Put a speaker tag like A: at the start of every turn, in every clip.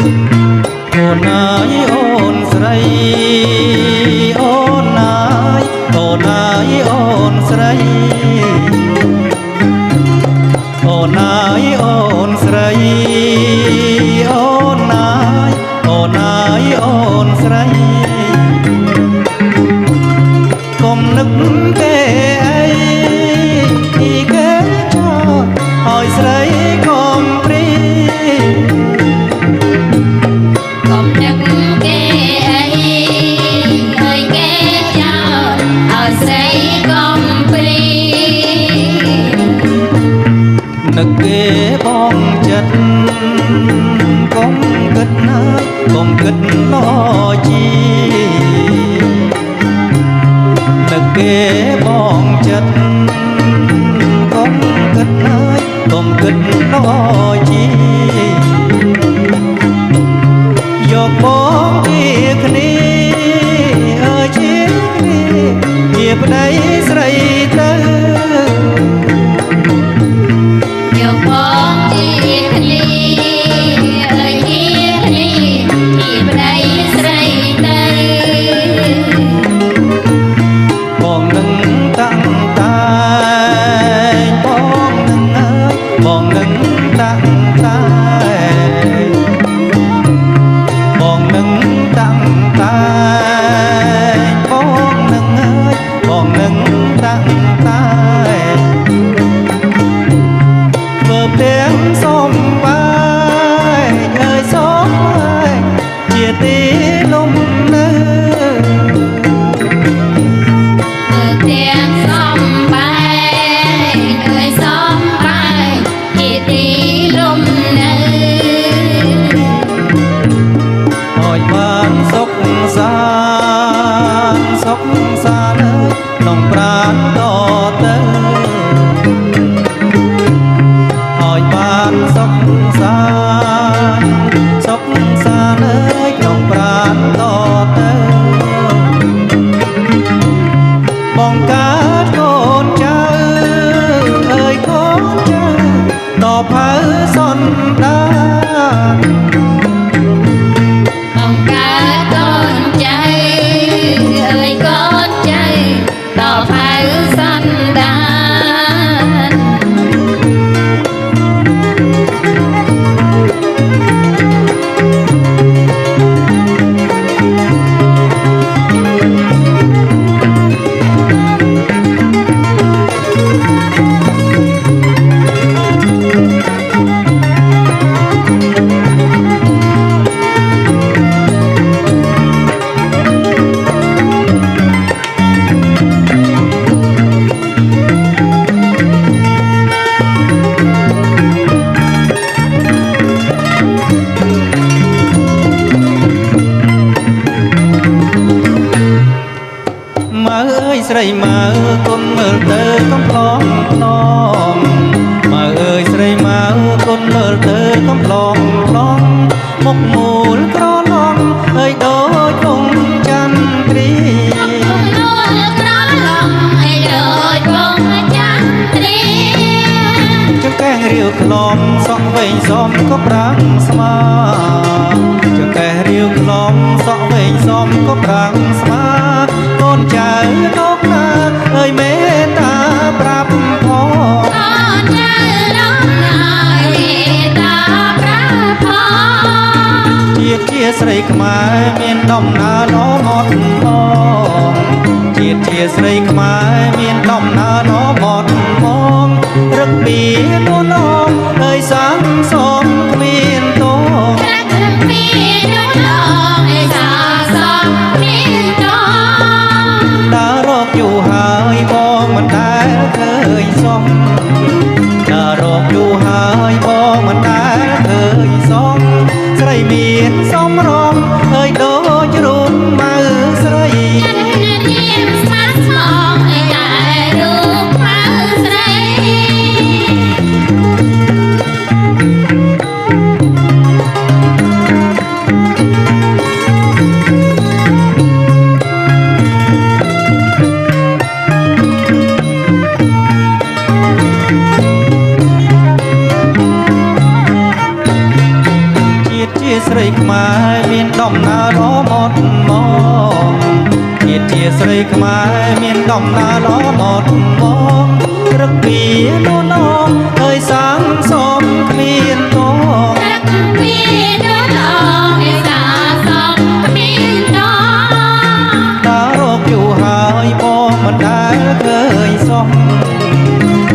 A: អូនអើយអូនស្រីអូនអើយអូនអើយអូនស្រីអូនអើយអូនស្រីអូនអើយអូនអើយអូនស្រីកុំនឹកគេអីទីគេចោលឲ្យស្រីកុំព្រី
B: កុំនឹកគេអីឲ្យគេចោលឲ្យស្រីកុំព្រី
A: នឹកគេបងចិត្តកុំគិតណាកុំគិតឡជីនឹកគេបងចិត្តកុំគិតណាកុំគិតឡជីយកបងជាគ្នាអើជាគ្នាជាប្តីស្រីទៅ
B: យកបងជាគ្នាអើយជាគ្នាជាប្តីស្រីទៅ
A: បងនឹងតាំងតែបងនឹងអើយបងនឹងតាំងតែបងនឹងតាំងតែបងនឹងអើយបងនឹងតាំងតែធ្វើផ្ទាំងសំបាយអើយសំបាយជាទីលំនៅ
B: ទាំងសំបាយអើយសំបាយជាទីលំនៅ
A: ឲ្យបានសុខសាន្តសុខសាន្តក្នុងប្រាណតទៅឲ្យបានសុខសាន្តសុខសាន្តក្នុងប្រាណតទៅបងកើតកូនចៅអើយកូនចៅតបហៅសន្តាន
B: បងកើតកូនចៅអើយកូនចៅតបហៅសន្តាន
A: ម៉ៅអើយស្រីម៉ៅកុំមើលទៅកំប្លងប្លងម៉ៅអើយស្រីម៉ៅកុំមើលទៅកំប្លងប្លងមុខមូលក្រឡងអើយដូចគង់ចន្ទ្រី
B: នួលក្រឡំឲ្យដូចបងចន្ទ្រី
A: ចង្កេះរាវក្លំសក់វែងសមក៏ប្រាំងស្មាចង្កេះរាវក្លំសក់វែងសមក៏ប្រាំងស្មាកូនចៅលោកណាអើយមេត្តាប្រាប់ផង
B: កូនចៅលោកណាមេត្តាប្រាប់ផង
A: ជាតិជាស្រីខ្មែរមានដំណើរល្អមកផងជាតិជាស្រីខ្មែរមានដំណើរល្អមកផងរឹកពីនួនអងអើយសាំសំគ្មានតង
B: រឹកពីនួនអងអើយសាសំគ្មានតង
A: ដើររកយូរហើយបងមិនដែលឃើញសមដើររកយូរហើយបងមិនដែលឃើញសមស្រីមានសមរម្យអើយដូចរូបម៉ៅស្រី
B: រៀមស្មាត់ស្មងឲ្យតែរូបម៉ៅស្រី
A: ជាតិជា ស្រីខ្មែរមានដំណើរល្អមកមកជាតិជាស្រីខ្មែរមានដំណើរល្អមកមករឹកពីនោះនងហើយសាងសមគ្មានតង
B: รักมีน้องน้องให้สาสองมีน้อง
A: តារកយូរហើយបងមិនដែលឃើញសម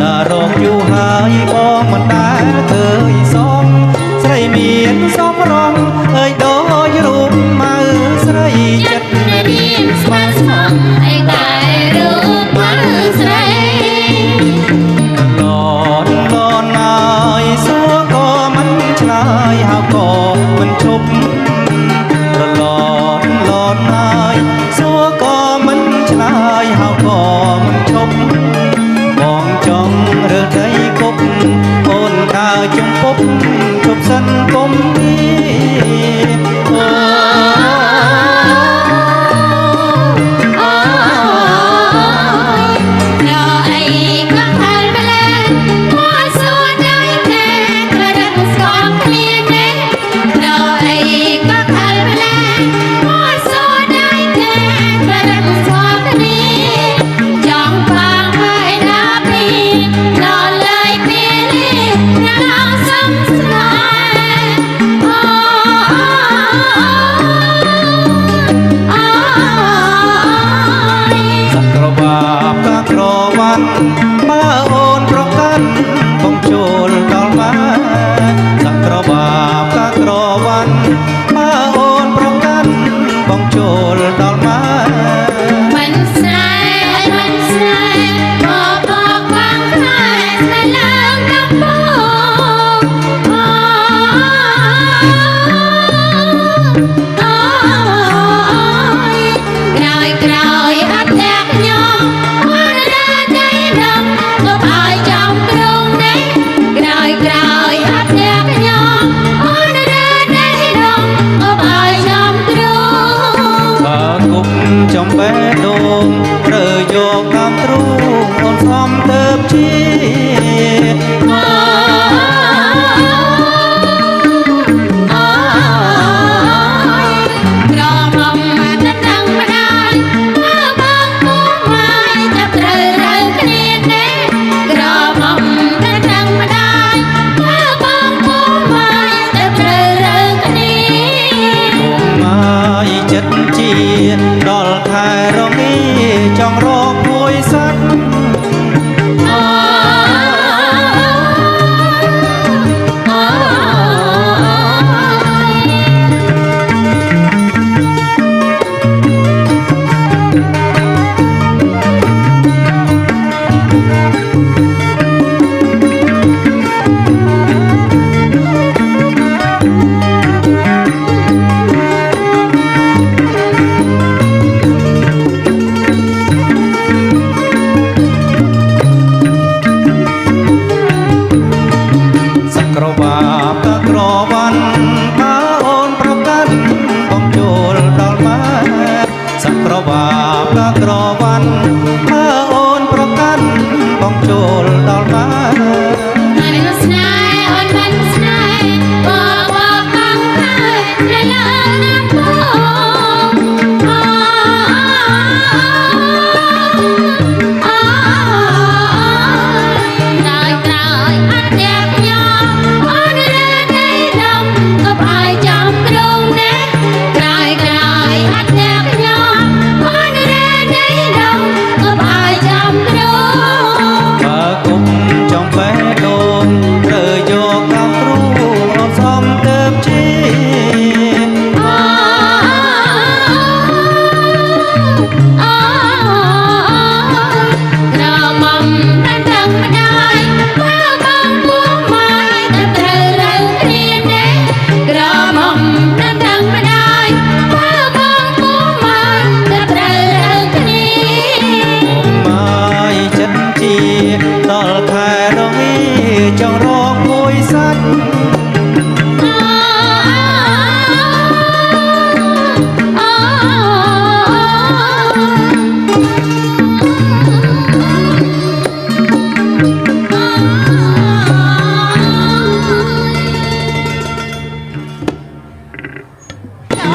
A: តារកយូរហើយបងមិនដែលឃើញសមស្រីមានសមរងអើយដូចរូបម៉ៅស្រីចិត្ត
B: រៀនស្មើស្មងឲ្យតែរូបមើលស្រី
A: លនហើយសួរក៏មិនឆ្លើយហៅក៏មិនឈប់ប្រឡនហើយសួរក៏មិនឆ្លើយហៅក៏មិនឈប់បងចង់រើដីគប់អូនដើរចំពប់ជប់សិនគុំទីអូ សក្របាបកាក្រវ៉ាន់បើអូនប្រកាន់បងចូលដល់មកសក្របាបកាក្រវ៉ាន់បើអូនប្រកាន់បងចូលដល់មក
B: มันแสนมันแสนบอกบางครั้งแสนแล้วกับบอกกรอยอัดแตกยองวันละใจดำก็พายจำตรงนี้กรอยอัดแตกยองวันละใจดำ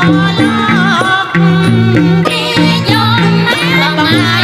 B: Hãy subscribe cho kênh Ghiền Mì Gõ để không bỏ lỡ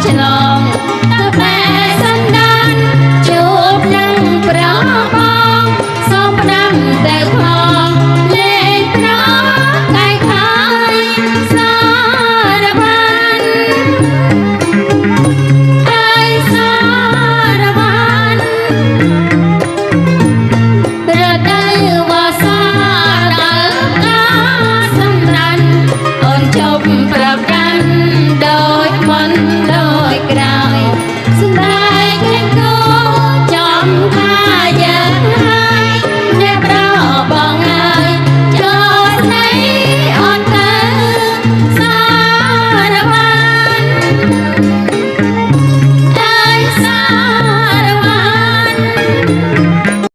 B: ឆ្លង